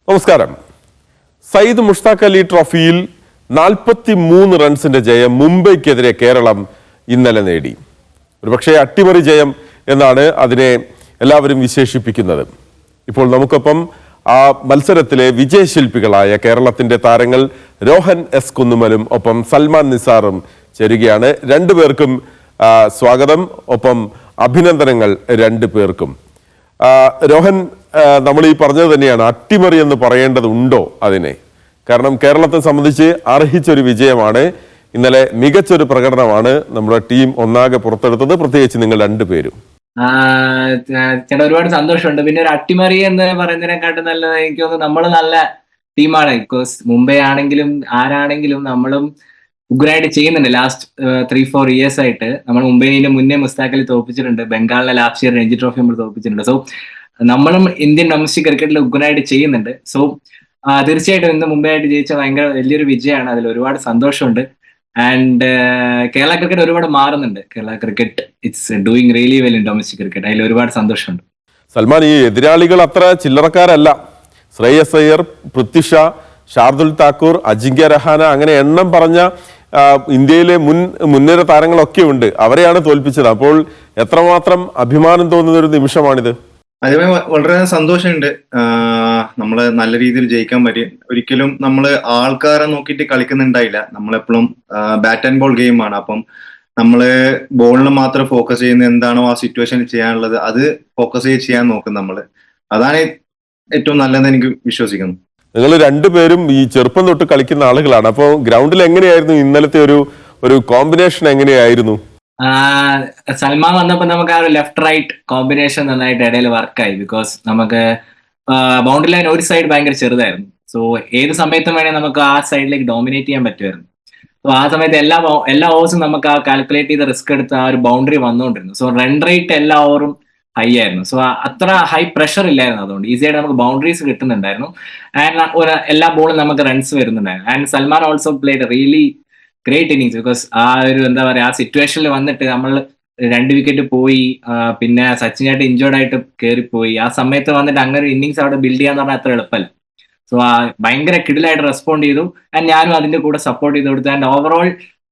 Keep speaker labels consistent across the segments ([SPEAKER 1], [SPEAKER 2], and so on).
[SPEAKER 1] നമസ്കാരം. സയ്യിദ് മുഷ്താഖ് അലി ട്രോഫിയിൽ 43 റൺസിന്റെ ജയം മുംബൈക്കെതിരെ കേരളം ഇന്നലെ നേടി. ഒരുപക്ഷെ അട്ടിമറി ജയം എന്നാണ് അതിനെ എല്ലാവരും വിശേഷിപ്പിക്കുന്നത്. ഇപ്പോൾ നമുക്കൊപ്പം ആ മത്സരത്തിലെ വിജയശില്പികളായ കേരളത്തിന്റെ താരങ്ങൾ രോഹൻ എസ് കുന്നുമലും ഒപ്പം സൽമാൻ നിസാറും ചേരുകയാണ്. രണ്ടുപേർക്കും സ്വാഗതം, ഒപ്പം അഭിനന്ദനങ്ങൾ രണ്ടുപേർക്കും. രോഹൻ, നമ്മൾ ഈ പറഞ്ഞത് തന്നെയാണ്, അട്ടിമറി എന്ന് പറയേണ്ടതുണ്ടോ അതിനെ? കാരണം കേരളത്തെ സംബന്ധിച്ച് അർഹിച്ചൊരു വിജയമാണ് ഇന്നലെ. മികച്ചൊരു പ്രകടനമാണ് നമ്മുടെ ടീം ഒന്നാകെ പുറത്തെടുത്തത്, പ്രത്യേകിച്ച് നിങ്ങൾ രണ്ടുപേരും.
[SPEAKER 2] ചേട്ടാ, ഒരുപാട് സന്തോഷമുണ്ട്. പിന്നെ ഒരു അട്ടിമറി എന്ന് പറയുന്നതിനെക്കാട്ടും നല്ലത് എനിക്ക് തോന്നുന്നു നമ്മൾ നല്ല ടീമാണ്. ബിക്കോസ് മുംബൈ ആണെങ്കിലും ആരാണെങ്കിലും നമ്മളും ഉഗ്രായിട്ട് ചെയ്യുന്നുണ്ട്. ലാസ്റ്റ് 3-4 ഇയേഴ്സ് ആയിട്ട് നമ്മൾ മുംബൈയിലെ മുന്നേ മുസ്താഖ് അലി തോൽപ്പിച്ചിട്ടുണ്ട്, ബംഗാളിലെ ലാസ്റ്റ് ഇയർ രഞ്ജി ട്രോഫി നമ്മൾ തോൽപ്പിച്ചിട്ടുണ്ട്. സോ നമ്മളും ഇന്ത്യൻ ഡൊമസ്റ്റിക് ക്രിക്കറ്റിൽ ഉഗ്രായിട്ട് ചെയ്യുന്നുണ്ട്. സോ തീർച്ചയായിട്ടും ഇന്ന് മുംബൈ ആയിട്ട് ജയിച്ച ഭയങ്കര വലിയൊരു വിജയമാണ്. അതിൽ ഒരുപാട് സന്തോഷമുണ്ട്. ആൻഡ് കേരള ക്രിക്കറ്റ് ഒരുപാട് മാറുന്നുണ്ട്. Kerala cricket it's doing really well in domestic cricket. അതിൽ ഒരുപാട് സന്തോഷമുണ്ട്.
[SPEAKER 1] സൽമാൻ, ഈ എതിരാളികൾ അത്ര ചില്ലറക്കാരല്ല. ശ്രേയസ് അയ്യർ, പൃഥ്വി ഷാ, ഷാർദുൽ താക്കൂർ, അജിങ്ക്യ രഹാന, അങ്ങനെ എണ്ണം പറഞ്ഞ ഇന്ത്യയിലെ മുൻനിര താരങ്ങളൊക്കെ ഉണ്ട്. അവരെയാണ് തോൽപ്പിച്ചത്. അപ്പോൾ എത്രമാത്രം അഭിമാനം തോന്നുന്ന ഒരു നിമിഷമാണിത്.
[SPEAKER 3] അതുമായി വളരെ സന്തോഷമുണ്ട്. നമ്മള് നല്ല രീതിയിൽ ജയിക്കാൻ പറ്റി. ഒരിക്കലും നമ്മള് ആൾക്കാരെ നോക്കിയിട്ട് കളിക്കുന്നുണ്ടായില്ല. നമ്മളെപ്പോഴും ബാറ്റ് ആൻഡ് ബോൾ ഗെയിമാണ്. അപ്പം നമ്മള് ബോളിന് മാത്രം ഫോക്കസ് ചെയ്യുന്ന എന്താണോ ആ സിറ്റുവേഷനിൽ ചെയ്യാനുള്ളത് അത് ഫോക്കസ് ചെയ്യാൻ നോക്കും നമ്മള്. അതാണ് ഏറ്റവും നല്ലതെന്ന് എനിക്ക് വിശ്വസിക്കുന്നു.
[SPEAKER 1] നിങ്ങൾ രണ്ടുപേരും ഈ ചെറുപ്പം തൊട്ട് കളിക്കുന്ന ആളുകളാണ്. അപ്പോൾ ഗ്രൗണ്ടിൽ എങ്ങനെയായിരുന്നു ഇന്നലത്തെ ഒരു കോമ്പിനേഷൻ എങ്ങനെയായിരുന്നു?
[SPEAKER 2] സൽമാൻ വന്നപ്പോൾ നമുക്ക് ആ ഒരു ലെഫ്റ്റ് റൈറ്റ് കോമ്പിനേഷൻ നന്നായിട്ട് ഇടയിൽ വർക്കായി. ബിക്കോസ് നമുക്ക് ബൗണ്ടറി ലൈൻ ഒരു സൈഡ് ഭയങ്കര ചെറുതായിരുന്നു. സോ ഏത് സമയത്തും വേണേൽ നമുക്ക് ആ സൈഡിലേക്ക് ഡോമിനേറ്റ് ചെയ്യാൻ പറ്റുമായിരുന്നു. സോ ആ സമയത്ത് എല്ലാ ഓവേഴ്സും നമുക്ക് ആ കാൽക്കുലേറ്റ് ചെയ്ത് റിസ്ക് എടുത്ത് ആ ഒരു ബൗണ്ടറി വന്നുകൊണ്ടിരുന്നു. സോ റൺ റേറ്റ് എല്ലാ ഓവറും ഹൈ ആയിരുന്നു. സോ അത്ര ഹൈ പ്രഷർ ഇല്ലായിരുന്നു. അതുകൊണ്ട് ഈസി ആയിട്ട് നമുക്ക് ബൗണ്ടറീസ് കിട്ടുന്നുണ്ടായിരുന്നു. ആൻഡ് എല്ലാ ബോളും നമുക്ക് റൺസ് വരുന്നുണ്ടായിരുന്നു. And Salman also played really great innings. Because ആ ഒരു എന്താ പറയുക, ആ സിറ്റുവേഷനിൽ വന്നിട്ട് നമ്മൾ 2 വിക്കറ്റ് പോയി, പിന്നെ സച്ചിനായിട്ട് ഇഞ്ചേർഡ് ആയിട്ട് കയറിപ്പോയി. ആ സമയത്ത് വന്നിട്ട് അങ്ങനെ ഒരു ഇന്നിങ്സ് അവിടെ ബിൽഡ് ചെയ്യാന്ന് പറഞ്ഞാൽ അത്ര എളുപ്പമല്ല. സോ ആ ഭയങ്കര കിടിലായിട്ട് റെസ്പോണ്ട് ചെയ്തു. ആൻഡ് ഞാനും അതിന്റെ കൂടെ സപ്പോർട്ട് ചെയ്ത് കൊടുത്തു. ആൻഡ് ഓവറോൾ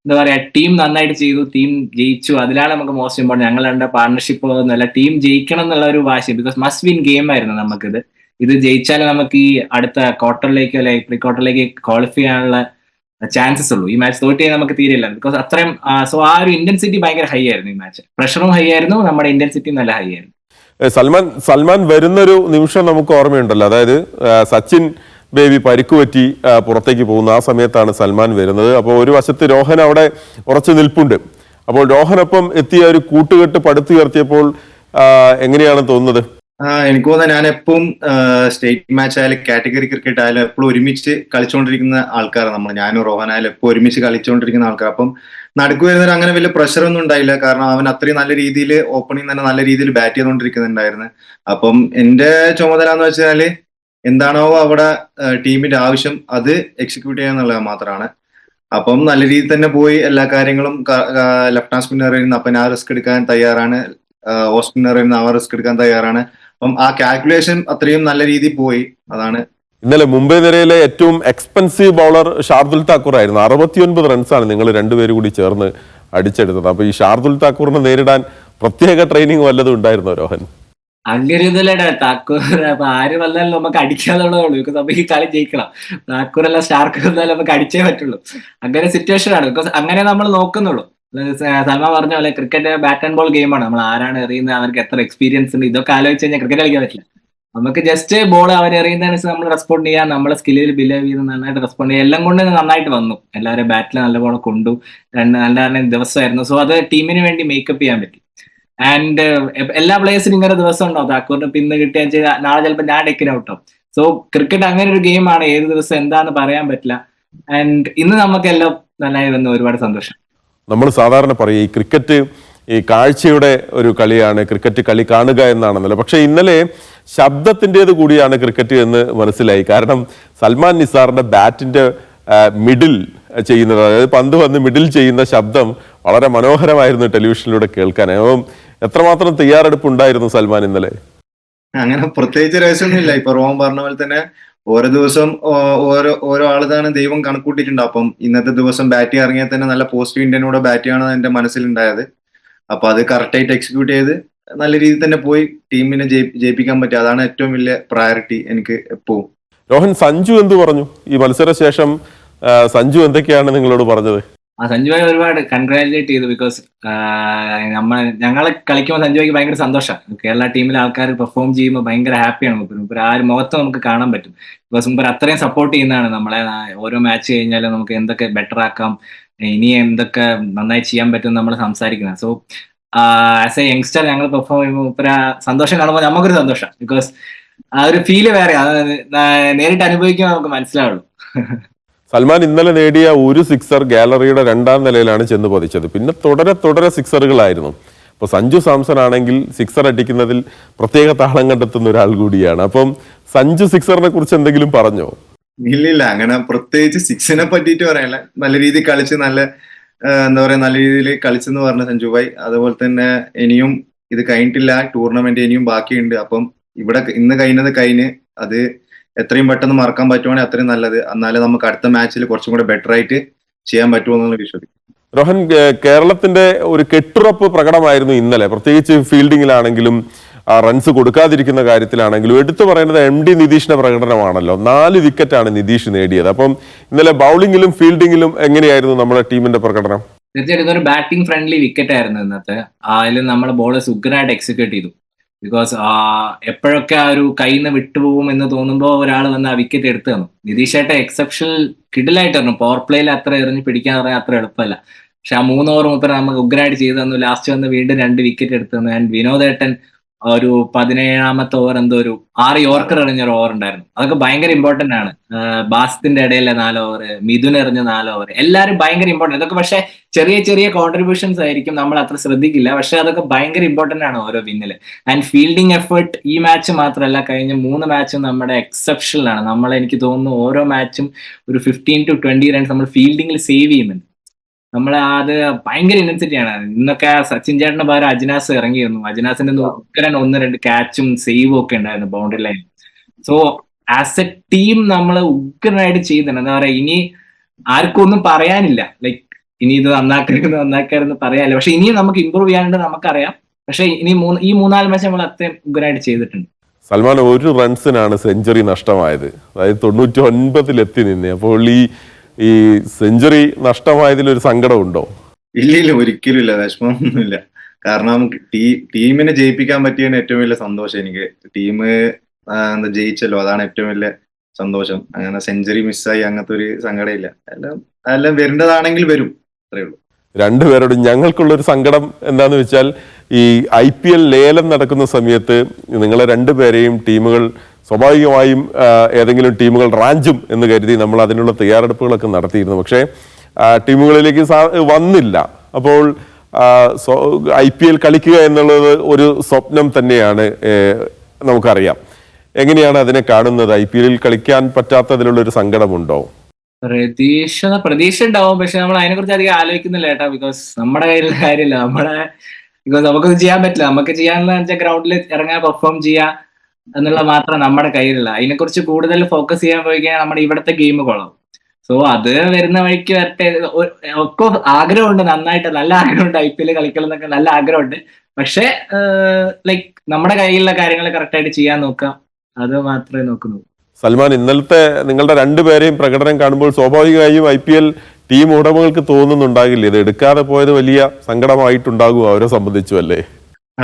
[SPEAKER 2] എന്താ പറയാ, ടീം നന്നായിട്ട് ചെയ്തു, ടീം ജയിച്ചു. അതിലാണ് നമുക്ക് മോസ്റ്റ് ഇമ്പോർട്ടൻറ്റ്. ഞങ്ങളുടെ പാർട്ണർഷിപ്പ് ഒന്നുമല്ല, ടീം ജയിക്കണം എന്നുള്ള ഒരു വാശി. ബിക്കോസ് മസ്റ്റ് വിൻ ഗെയിം ആയിരുന്നു നമുക്കിത്. ഇത് ജയിച്ചാൽ നമുക്ക് ഈ അടുത്ത ക്വാർട്ടറിലേക്കോ അല്ലെങ്കിൽ പ്രീ ക്വാർട്ടറിലേക്ക് ക്വാളിഫൈ ചെയ്യാനുള്ള ചാൻസസ് ഉള്ളൂ. ഈ മാച്ച് തോറ്റ് നമുക്ക് തീരെയില്ല. ബിക്കോസ് അത്രയും സോ ആ ഒരു ഇന്റൻസിറ്റി ഭയങ്കര ഹൈ ആയിരുന്നു. ഈ മാച്ച് പ്രഷറും ഹൈ ആയിരുന്നു, നമ്മുടെ ഇന്റൻസിറ്റി നല്ല ഹൈ ആയിരുന്നു.
[SPEAKER 1] സൽമാൻ വരുന്നൊരു നിമിഷം നമുക്ക് ഓർമ്മയുണ്ടല്ലോ. അതായത് സച്ചിൻ ബേബി പരിക്കുപറ്റി പുറത്തേക്ക് പോകുന്ന ആ സമയത്താണ് സൽമാൻ വരുന്നത്. അപ്പോൾ ഒരു വശത്ത് രോഹൻ അവിടെ ഉറച്ചു നിൽപ്പുണ്ട്. അപ്പോൾ രോഹനൊപ്പം എത്തിയ ഒരു കൂട്ടുകെട്ട് പടുത്തുയർത്തിയപ്പോൾ എങ്ങനെയാണ് തോന്നുന്നത്?
[SPEAKER 3] എനിക്ക് തോന്നുന്നത് ഞാൻ എപ്പോഴും സ്റ്റേറ്റ് മാച്ച് ആയാലും കാറ്റഗറി ക്രിക്കറ്റ് ആയാലും എപ്പോഴും ഒരുമിച്ച് കളിച്ചുകൊണ്ടിരിക്കുന്ന ആൾക്കാരാണ് ഞാനും റോഹൻ ആയാലും എപ്പോഴും ഒരുമിച്ച് കളിച്ചുകൊണ്ടിരിക്കുന്ന ആൾക്കാർ. അപ്പം നടുക്ക് വരുന്നവർ അങ്ങനെ വലിയ പ്രഷർ ഒന്നും ഉണ്ടായില്ല. കാരണം അവൻ അത്രയും നല്ല രീതിയിൽ ഓപ്പണിംഗ് തന്നെ നല്ല രീതിയിൽ ബാറ്റ് ചെയ്തുകൊണ്ടിരിക്കുന്നുണ്ടായിരുന്നു. അപ്പം എന്റെ ചുമതല എന്ന് വെച്ചാല് എന്താണോ അവിടെ ടീമിന്റെ ആവശ്യം അത് എക്സിക്യൂട്ട് ചെയ്യുക എന്നുള്ളത് മാത്രമാണ്. അപ്പം നല്ല രീതിയിൽ തന്നെ പോയി എല്ലാ കാര്യങ്ങളും. ലെഫ്റ്റ് ഹാൻഡ് സ്പിന്നർ വരുന്ന അപ്പം ആ റിസ്ക് എടുക്കാൻ തയ്യാറാണ്, ഓഫ് സ്പിന്നർ വരുന്ന ആ റിസ്ക് എടുക്കാൻ തയ്യാറാണ്. അപ്പം ആ കാൽക്കുലേഷൻ അത്രയും നല്ല രീതിയിൽ പോയി. അതാണ്
[SPEAKER 1] ഇന്നലെ മുംബൈ നിരയിലെ ഏറ്റവും എക്സ്പെൻസീവ് ബൗളർ ഷാർദുൽ താക്കൂർ ആയിരുന്നു. 69 റൺസാണ് നിങ്ങൾ രണ്ടുപേരും കൂടി ചേർന്ന് അടിച്ചെടുത്തത്. അപ്പൊ ഈ ഷാർദുൽ താക്കൂറിനെ നേരിടാൻ പ്രത്യേക ട്രെയിനിങ് വല്ലതും ഉണ്ടായിരുന്നോ രോഹൻ?
[SPEAKER 2] അങ്ങനെ ഇതല്ലേടാ താക്കൂർ. അപ്പൊ ആര് വന്നാലും നമുക്ക് അടിക്കാന്നുള്ളതേ ഉള്ളൂ. ബിക്കോസ് നമുക്ക് ഈ കളി ജയിക്കണം. താക്കൂറല്ല സ്റ്റാർക്ക് വന്നാലും നമുക്ക് അടിച്ചേ പറ്റുള്ളൂ. അങ്ങനെ സിറ്റുവേഷൻ ആണ്. ബിക്കോസ് അങ്ങനെ നമ്മൾ നോക്കുന്നുള്ളൂ. സൽമാൻ പറഞ്ഞ പോലെ ക്രിക്കറ്റ് ബാറ്റ് ആൻഡ് ബോൾ ഗെയിമാണ്. നമ്മൾ ആരാണ് എറിയുന്നത്, അവർക്ക് എത്ര എക്സ്പീരിയൻസ് ഉണ്ട്, ഇതൊക്കെ ആലോചിച്ച് കഴിഞ്ഞാൽ ക്രിക്കറ്റ് കളിക്കാൻ പറ്റില്ല. നമുക്ക് ജസ്റ്റ് ബോൾ അവർ എറിയുന്നതനുസരിച്ച് നമ്മൾ റെസ്പോണ്ട് ചെയ്യാൻ, നമ്മളെ സ്കില്ലിൽ ബിലീവ് ചെയ്ത് നന്നായിട്ട് റെസ്പോണ്ട് ചെയ്യുക. എല്ലാം കൊണ്ട് നന്നായിട്ട് വന്നു. എല്ലാവരും ബാറ്റിൽ നല്ല പോലെ കൊണ്ടു. നല്ല ദിവസമായിരുന്നു. സോ അത് ടീമിന് വേണ്ടി മേക്കപ്പ് ചെയ്യാൻ പറ്റി. ആൻഡ് എല്ലാ പ്ലേയേഴ്സിനും ഇങ്ങനെ ദിവസം ഉണ്ടാവും. താക്കൂറിന് പിന്ന് കിട്ടിയാൽ നാളെ ചിലപ്പോൾ ഞാൻ ഡെക്കിന് ഔട്ടാവും. സോ ക്രിക്കറ്റ് അങ്ങനെ ഒരു ഗെയിമാണ്. ഏത് ദിവസം എന്താന്ന് പറയാൻ പറ്റില്ല. ആൻഡ് ഇന്ന് നമുക്കെല്ലാം നന്നായി വന്നു. ഒരുപാട് സന്തോഷം.
[SPEAKER 1] നമ്മൾ സാധാരണ പറയും ഈ ക്രിക്കറ്റ് ഈ കാഴ്ചയുടെ ഒരു കളിയാണ്, ക്രിക്കറ്റ് കളി കാണുക എന്നാണെന്നല്ലോ. പക്ഷെ ഇന്നലെ ശബ്ദത്തിൻ്റെത് കൂടിയാണ് ക്രിക്കറ്റ് എന്ന് മനസ്സിലായി. കാരണം സൽമാൻ നിസാറിന്റെ ബാറ്റിന്റെ മിഡിൽ ചെയ്യുന്നത്, അതായത് പന്ത് വന്ന് മിഡിൽ ചെയ്യുന്ന ശബ്ദം വളരെ മനോഹരമായിരുന്നു ടെലിവിഷനിലൂടെ കേൾക്കാൻ. അപ്പം എത്രമാത്രം തയ്യാറെടുപ്പ് ഉണ്ടായിരുന്നു സൽമാൻ ഇന്നലെ?
[SPEAKER 3] അങ്ങനെ പ്രത്യേകിച്ച് രഹസ്യമൊന്നുമില്ല. ഇപ്പൊ റോം പറഞ്ഞ പോലെ തന്നെ ഓരോ ദിവസം ഓരോ ആളാണ് ദൈവം കണക്കൂട്ടിയിട്ടുണ്ട്. അപ്പം ഇന്നത്തെ ദിവസം ബാറ്റ് ഇറങ്ങിയാൽ തന്നെ നല്ല പോസിറ്റീവ് ഇന്ത്യനോട് ബാറ്റ് ചെയ്യണമെന്ന് എന്റെ മനസ്സിലുണ്ടായത്. അപ്പൊ അത് കറക്റ്റായിട്ട് എക്സിക്യൂട്ട് ചെയ്ത് നല്ല രീതിയിൽ തന്നെ പോയി ടീമിനെ ജയിപ്പിക്കാൻ പറ്റി. അതാണ് ഏറ്റവും വലിയ പ്രയോറിറ്റി എനിക്ക് എപ്പോഴും.
[SPEAKER 1] രോഹൻ, സഞ്ജു എന്ത് പറഞ്ഞു ഈ മത്സരശേഷം? സഞ്ജു എന്തൊക്കെയാണ് നിങ്ങളോട് പറഞ്ഞത്?
[SPEAKER 2] സഞ്ജുഭായി ഒരുപാട് കൺഗ്രാജുലേറ്റ് ചെയ്തു. ബിക്കോസ് ഞങ്ങളെ കളിക്കുമ്പോൾ സഞ്ജുഭായിക്ക് ഭയങ്കര സന്തോഷമാണ്. കേരള ടീമിലെ ആൾക്കാർ പെർഫോം ചെയ്യുമ്പോൾ ഭയങ്കര ഹാപ്പിയാണ്. മുമ്പ് ആ ഒരു മുഖത്ത് നമുക്ക് കാണാൻ പറ്റും. ബിക്കോസ് മുമ്പ് അത്രയും സപ്പോർട്ട് ചെയ്യുന്നതാണ് നമ്മളെ. ഓരോ മാച്ച് കഴിഞ്ഞാലും നമുക്ക് എന്തൊക്കെ ബെറ്റർ ആക്കാം, ഇനി എന്തൊക്കെ നന്നായി ചെയ്യാൻ പറ്റും നമ്മൾ സംസാരിക്കുന്നത്. സോ ആസ് എ യങ്സ്റ്റർ ഞങ്ങൾ പെർഫോം ചെയ്യുമ്പോൾ മുപ്പര സന്തോഷം കാണുമ്പോൾ നമുക്കൊരു സന്തോഷം. ബിക്കോസ് ആ ഒരു ഫീല് വേറെ, അത് നേരിട്ട് അനുഭവിക്കുമ്പോൾ നമുക്ക് മനസ്സിലാവുള്ളൂ.
[SPEAKER 1] സൽമാൻ ഇന്നലെ നേടിയ ഒരു സിക്സർ ഗാലറിയുടെ 2ാം നിലയിലാണ് ചെന്ന് പതിച്ചത്. പിന്നെ തുടരെ സിക്സറുകളായിരുന്നു. അപ്പോൾ സഞ്ജു സാംസൺ ആണെങ്കിൽ സിക്സർ അടിക്കുന്നതിൽ പ്രത്യേക താളം കണ്ടെത്തുന്ന ഒരാൾ കൂടിയാണ്. അപ്പം സഞ്ജു സിക്സറിനെ കുറിച്ച് എന്തെങ്കിലും പറഞ്ഞോ?
[SPEAKER 3] ഇല്ലില്ല, അങ്ങനെ പ്രത്യേകിച്ച് സിക്സിനെ പറ്റിയിട്ട് പറയാനില്ല. നല്ല രീതിയിൽ കളിച്ച് നല്ല രീതിയിൽ കളിച്ചെന്ന് പറഞ്ഞ സഞ്ജുഭായ്. അതുപോലെ തന്നെ ഇനിയും ഇത് കഴിഞ്ഞിട്ടില്ല, ടൂർണമെന്റ് ഇനിയും ബാക്കിയുണ്ട്. അപ്പം ഇന്ന് കഴിഞ്ഞ് അത് എത്രയും പെട്ടെന്ന് മറക്കാൻ പറ്റുവാണെങ്കിൽ അത്രയും നല്ലത്. എന്നാലേ നമുക്ക് അടുത്ത മാച്ചിൽ കുറച്ചും കൂടെ ബെറ്റർ ആയിട്ട് ചെയ്യാൻ പറ്റുമെന്നുള്ള വിശ്വസിക്കും.
[SPEAKER 1] രോഹൻ, കേരളത്തിന്റെ ഒരു കെട്ടുറപ്പ് പ്രകടമായിരുന്നു ഇന്നലെ. പ്രത്യേകിച്ച് ഫീൽഡിങ്ങിലാണെങ്കിലും റൺസ് കൊടുക്കാതിരിക്കുന്ന കാര്യത്തിലാണെങ്കിലും എടുത്തു പറയുന്നത് MD നിതീഷിന്റെ പ്രകടനമാണല്ലോ. 4 വിക്കറ്റാണ് നിതീഷ് നേടിയത്. അപ്പം ഇന്നലെ ബൗളിങ്ങിലും ഫീൽഡിങ്ങിലും എങ്ങനെയായിരുന്നു നമ്മുടെ ടീമിന്റെ പ്രകടനം?
[SPEAKER 2] തീർച്ചയായിട്ടും ഇതൊരു ബാറ്റിംഗ് ഫ്രണ്ട്ലി വിക്കറ്റ് ആയിരുന്നു ഇന്നത്തെ. അതിൽ നമ്മൾ ബോളേഴ്സ് ഉഗ്രനായിട്ട് എക്സിക്യൂട്ട് ചെയ്തു. ബിക്കോസ് എപ്പോഴൊക്കെ ആ ഒരു കയ്യിൽ നിന്ന് വിട്ടുപോകും എന്ന് തോന്നുമ്പോൾ ഒരാൾ വന്ന് ആ വിക്കറ്റ് എടുത്തു തന്നു. നിതീഷായിട്ട് എക്സെപ്ഷണൽ കിഡിലായിട്ടായിരുന്നു. പവർ പ്ലേയിൽ അത്ര എറിഞ്ഞ് പിടിക്കാൻ പറയാൻ അത്ര എളുപ്പമല്ല. പക്ഷെ ആ 3 ഓവർ മുപ്പര നമുക്ക് ഉഗ്രനായിട്ട് ചെയ്തു തന്നു. ലാസ്റ്റ് വന്ന് വീണ്ടും 2 വിക്കറ്റ് എടുത്തു തന്നു. ആൻഡ് വിനോദേട്ടൻ ഒരു 17ാമത്തെ ഓവർ എന്തോ ഒരു 6 യോർക്കർ എറിഞ്ഞൊരു ഓവർ ഉണ്ടായിരുന്നു. അതൊക്കെ ഭയങ്കര ഇമ്പോർട്ടന്റ് ആണ്. ബാസിന്റെ ഇടയിലെ 4 ഓവർ, മിഥുൻ എറിഞ്ഞ 4 ഓവർ, എല്ലാവരും ഭയങ്കര ഇമ്പോർട്ടന്റ്. ഇതൊക്കെ പക്ഷെ ചെറിയ കോൺട്രിബ്യൂഷൻസ് ആയിരിക്കും, നമ്മൾ അത്ര ശ്രദ്ധിക്കില്ല. പക്ഷെ അതൊക്കെ ഭയങ്കര ഇമ്പോർട്ടന്റ് ആണ് ഓരോ വിന്നില്. ആൻഡ് ഫീൽഡിംഗ് എഫേർട്ട് ഈ മാച്ച് മാത്രമല്ല, കഴിഞ്ഞ 3 മാച്ചും നമ്മുടെ എക്സെപ്ഷണൽ ആണ്. എനിക്ക് തോന്നുന്നു ഓരോ മാച്ചും ഒരു 15 to 20 റൺസ് നമ്മൾ ഫീൽഡിംഗിൽ സേവ് ചെയ്യുന്നുണ്ട്. നമ്മളെ അത് ഭയങ്കര ഇന്റൻസിറ്റിയാണ്. ഇന്നൊക്കെ സച്ചിൻ ചേട്ടന്റെ പകരം അജിനാസ് ഇറങ്ങിയിരുന്നു. അജിനാസിന്റെ ഉക്കരൻ 1-2 ക്യാച്ചും സേവും ഒക്കെ ഉണ്ടായിരുന്നു boundary line. So as A team നമ്മൾ ഉഗ്രനായിട്ട് ചെയ്യുന്നുണ്ട്. എന്താ പറയാ, ഇനി ആർക്കും ഒന്നും പറയാനില്ല. ലൈക്ക് ഇനി ഇത് നന്നാക്കരുതെന്ന് പറയാനില്ല. പക്ഷെ ഇനിയും നമുക്ക് ഇമ്പ്രൂവ് ചെയ്യാനുണ്ട്, നമുക്കറിയാം. പക്ഷെ ഇനി ഈ 3-4 മാച്ച് നമ്മൾ അത്രയും ഉഗ്രനായിട്ട് ചെയ്തിട്ടുണ്ട്.
[SPEAKER 1] സൽമാൻ, 1 റൺസിനാണ് സെഞ്ചുറി നഷ്ടമായത്. അതായത് 99 എത്തി നിന്നെ. അപ്പോൾ ഈ സെഞ്ചുറി നഷ്ടമായതിൽ ഒരു സങ്കടമുണ്ടോ?
[SPEAKER 3] ഇല്ല, ഒരിക്കലും ഇല്ല, വിഷമമൊന്നുമില്ല. കാരണം ടീമിനെ ജയിപ്പിക്കാൻ പറ്റിയതിന് ഏറ്റവും വലിയ സന്തോഷം എനിക്ക്. ടീം ജയിച്ചല്ലോ, അതാണ് ഏറ്റവും വലിയ സന്തോഷം. അങ്ങനെ സെഞ്ചുറി മിസ്സായി അങ്ങനത്തെ ഒരു സങ്കടമില്ല. എല്ലാം വരേണ്ടതാണെങ്കിൽ വരും, അത്രേ ഉള്ളൂ.
[SPEAKER 1] രണ്ടുപേരോടും ഞങ്ങൾക്കുള്ളൊരു സങ്കടം എന്താന്ന് വെച്ചാൽ, ഈ IPL ലേലം നടക്കുന്ന സമയത്ത് നിങ്ങളെ രണ്ടുപേരെയും ടീമുകൾ സ്വാഭാവികമായും ഏതെങ്കിലും ടീമുകൾ റാഞ്ചും എന്ന് കരുതി നമ്മൾ അതിനുള്ള തയ്യാറെടുപ്പുകളൊക്കെ നടത്തിയിരുന്നു. പക്ഷേ ടീമുകളിലേക്ക് വന്നില്ല. അപ്പോൾ IPL കളിക്കുക എന്നുള്ളത് ഒരു സ്വപ്നം തന്നെയാണ്, നമുക്കറിയാം. എങ്ങനെയാണ് അതിനെ കാണുന്നത്? IPL കളിക്കാൻ പറ്റാത്തതിലുള്ള ഒരു സങ്കടമുണ്ടോ?
[SPEAKER 2] പ്രതീക്ഷ ഉണ്ടാവും, പക്ഷെ നമ്മൾ അതിനെ കുറിച്ച് അധികം ആലോചിക്കുന്നില്ല കേട്ടോ. ബിക്കോസ് നമ്മുടെ കയ്യിലുള്ള കാര്യമില്ല. ബിക്കോസ് നമുക്കൊന്നും ചെയ്യാൻ പറ്റില്ല. നമുക്ക് ചെയ്യാനുള്ള വെച്ചാൽ ഗ്രൗണ്ടിൽ ഇറങ്ങാൻ പെർഫോം ചെയ്യാം എന്നുള്ള മാത്രം നമ്മുടെ കയ്യിലുള്ള. അതിനെക്കുറിച്ച് കൂടുതൽ ഫോക്കസ് ചെയ്യാൻ പോയി കഴിഞ്ഞാൽ നമ്മുടെ ഇവിടുത്തെ ഗെയിം കൊള്ളാം. സോ അത് വരുന്ന വഴിക്ക് വരട്ടെ. ഒക്കെ ആഗ്രഹമുണ്ട്, നല്ല ആഗ്രഹമുണ്ട്. IPL കളിക്കണം എന്നൊക്കെ നല്ല ആഗ്രഹമുണ്ട്. പക്ഷെ ലൈക്ക് നമ്മുടെ കയ്യിലുള്ള കാര്യങ്ങൾ കറക്റ്റായിട്ട് ചെയ്യാൻ നോക്കാം, അത് മാത്രമേ നോക്കുന്നു.
[SPEAKER 1] സൽമാൻ, ഇന്നലത്തെ നിങ്ങളുടെ രണ്ടുപേരെയും പ്രകടനം കാണുമ്പോൾ സ്വാഭാവികമായും IPL ടീം ഉടമകൾക്ക് തോന്നുന്നുണ്ടാകില്ലേ, ഇത് എടുക്കാതെ പോയത് വലിയ സങ്കടമായിട്ടുണ്ടാകുമോ അവരെ സംബന്ധിച്ചു? അല്ലേ?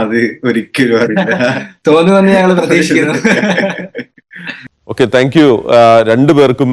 [SPEAKER 3] അത് ഒരിക്കലും അറിയില്ല,
[SPEAKER 2] തോന്നുമെന്ന് ഞങ്ങൾ പ്രതീക്ഷിക്കുന്നു.
[SPEAKER 1] Okay, thank you. രണ്ടുപേർക്കും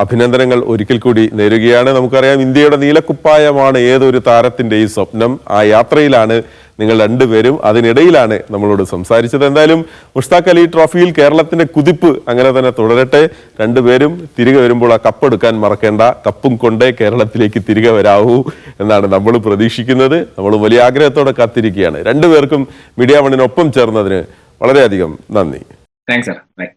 [SPEAKER 1] അഭിനന്ദനങ്ങൾ ഒരിക്കൽ കൂടി നേരുകയാണ്. നമുക്കറിയാം, ഇന്ത്യയുടെ നീലക്കുപ്പായമാണ് ഏതൊരു താരത്തിന്റെയും സ്വപ്നം. ആ യാത്രയിലാണ് നിങ്ങൾ രണ്ടുപേരും. അതിനിടയിലാണ് നമ്മളോട് സംസാരിച്ചത്. എന്തായാലും മുഷ്താഖ് അലി ട്രോഫിയിൽ കേരളത്തിന്റെ കുതിപ്പ് അങ്ങനെ തന്നെ തുടരട്ടെ. രണ്ടുപേരും തിരികെ വരുമ്പോൾ ആ കപ്പ് എടുക്കാൻ മറക്കേണ്ട. കപ്പും കൊണ്ടേ കേരളത്തിലേക്ക് തിരികെ വരാവൂ എന്നാണ് നമ്മൾ പ്രതീക്ഷിക്കുന്നത്. നമ്മൾ വലിയ ആഗ്രഹത്തോടെ കാത്തിരിക്കുകയാണ്. രണ്ടുപേർക്കും മീഡിയ വണ്ണിനൊപ്പം ചേർന്നതിന് വളരെയധികം നന്ദി.
[SPEAKER 2] Thanks sir. ബൈ.